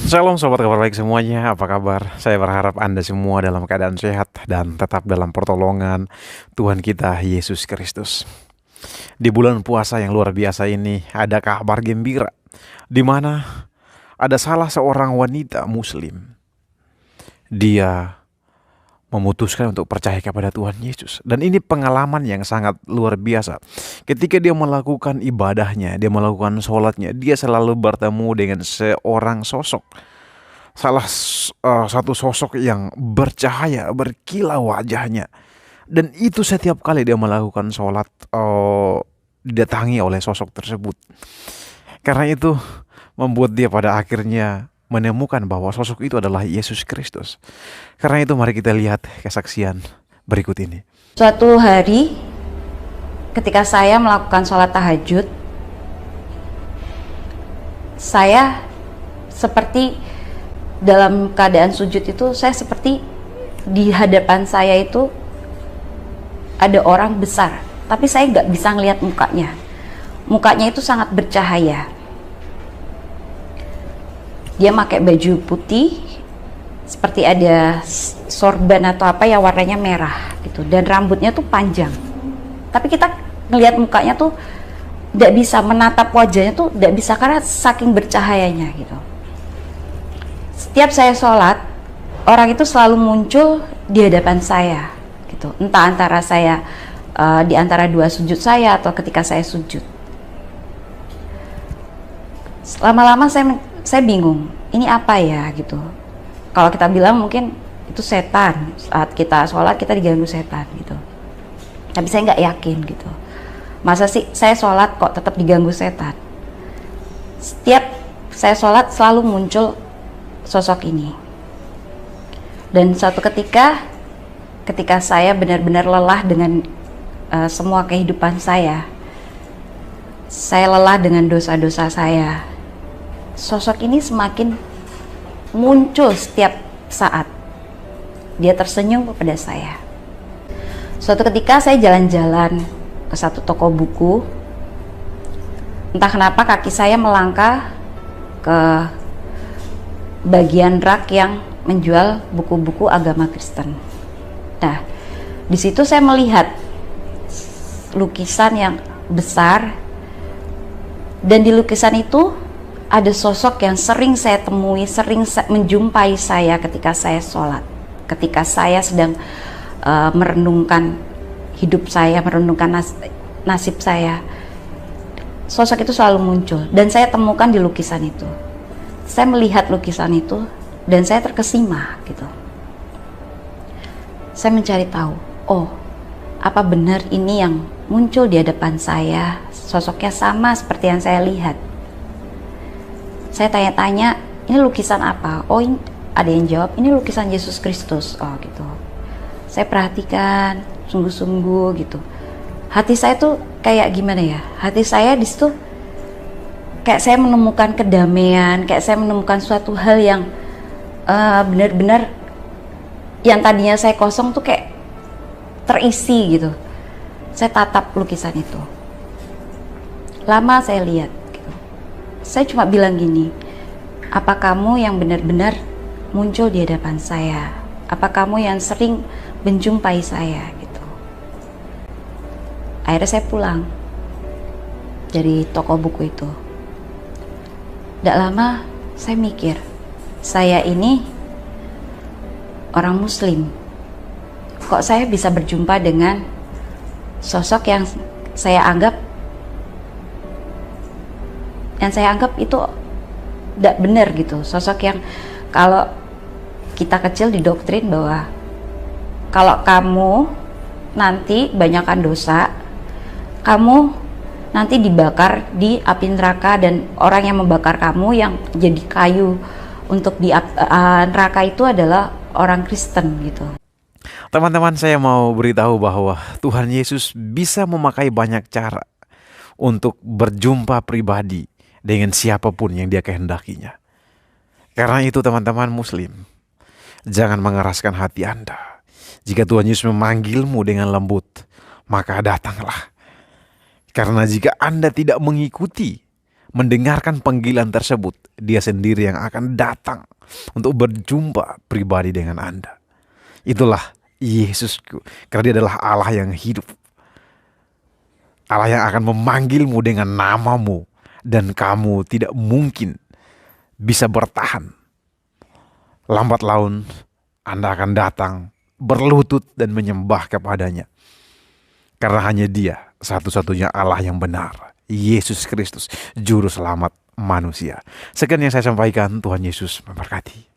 Shalom sobat kabar baik semuanya, apa kabar? Saya berharap Anda semua dalam keadaan sehat dan tetap dalam pertolongan Tuhan kita Yesus Kristus. Di bulan puasa yang luar biasa ini ada kabar gembira di mana ada salah seorang wanita muslim. Dia memutuskan untuk percaya kepada Tuhan Yesus. Dan ini pengalaman yang sangat luar biasa. Ketika dia melakukan ibadahnya, dia melakukan sholatnya, dia selalu bertemu dengan seorang sosok. Satu sosok yang bercahaya, berkilau wajahnya. Dan itu setiap kali dia melakukan sholat, didatangi oleh sosok tersebut. Karena itu membuat dia pada akhirnya menemukan bahwa sosok itu adalah Yesus Kristus. Karena itu mari kita lihat kesaksian berikut ini. Suatu hari ketika saya melakukan sholat tahajud, saya seperti dalam keadaan sujud itu, saya seperti di hadapan saya itu ada orang besar, tapi saya nggak bisa ngelihat mukanya. Mukanya itu sangat bercahaya. Dia pakai baju putih, seperti ada sorban atau apa yang warnanya merah gitu, dan rambutnya tuh panjang. Tapi kita ngelihat mukanya tuh tidak bisa, menatap wajahnya tuh tidak bisa karena saking bercahayanya gitu. Setiap saya sholat, orang itu selalu muncul di hadapan saya gitu. Entah antara saya di antara dua sujud saya atau ketika saya sujud. Lama-lama saya bingung, ini apa ya gitu. Kalau kita bilang mungkin itu setan, saat kita sholat kita diganggu setan gitu. Tapi saya nggak yakin gitu. Masa sih saya sholat kok tetap diganggu setan? Setiap saya sholat selalu muncul sosok ini. Dan suatu ketika saya benar-benar lelah dengan semua kehidupan saya lelah dengan dosa-dosa saya. Sosok ini semakin muncul setiap saat. Dia tersenyum kepada saya. Suatu ketika saya jalan-jalan ke satu toko buku. Entah kenapa kaki saya melangkah ke bagian rak yang menjual buku-buku agama Kristen. Nah, di situ saya melihat lukisan yang besar, dan di lukisan itu ada sosok yang sering saya temui, menjumpai saya ketika saya sholat, ketika saya sedang merenungkan hidup saya, merenungkan nasib saya. Sosok itu selalu muncul dan saya temukan di lukisan itu. Saya melihat lukisan itu dan saya terkesima gitu. Saya mencari tahu, oh, apa benar ini yang muncul di hadapan saya, sosoknya sama seperti yang saya lihat. Saya tanya-tanya, ini lukisan apa? Oh, ini, ada yang jawab, ini lukisan Yesus Kristus. Oh gitu. Saya perhatikan sungguh-sungguh gitu. Hati saya tuh kayak gimana ya? Hati saya di situ kayak saya menemukan kedamaian, kayak saya menemukan suatu hal yang benar-benar yang tadinya saya kosong tuh kayak terisi gitu. Saya tatap lukisan itu. Lama saya lihat. Saya cuma bilang gini, apa kamu yang benar-benar muncul di hadapan saya? Apa kamu yang sering menjumpai saya gitu? Akhirnya saya pulang dari toko buku itu. Tidak lama saya mikir, saya ini orang Muslim. Kok saya bisa berjumpa dengan sosok yang saya anggap itu tidak benar gitu. Sosok yang kalau kita kecil didoktrin bahwa kalau kamu nanti banyakkan dosa, kamu nanti dibakar di api neraka, dan orang yang membakar kamu yang jadi kayu untuk di neraka itu adalah orang Kristen gitu. Teman-teman, saya mau beritahu bahwa Tuhan Yesus bisa memakai banyak cara untuk berjumpa pribadi dengan siapapun yang dia kehendakinya. Karena itu teman-teman Muslim, jangan mengeraskan hati Anda. Jika Tuhan Yesus memanggilmu dengan lembut, maka datanglah. Karena jika Anda tidak mengikuti mendengarkan panggilan tersebut, Dia sendiri yang akan datang untuk berjumpa pribadi dengan Anda. Itulah Yesusku, karena Dia adalah Allah yang hidup. Allah yang akan memanggilmu dengan namamu, dan kamu tidak mungkin bisa bertahan. Lambat laun Anda akan datang, berlutut dan menyembah kepadanya. Karena hanya Dia satu-satunya Allah yang benar, Yesus Kristus, Juru Selamat manusia. Sekian yang saya sampaikan, Tuhan Yesus memberkati.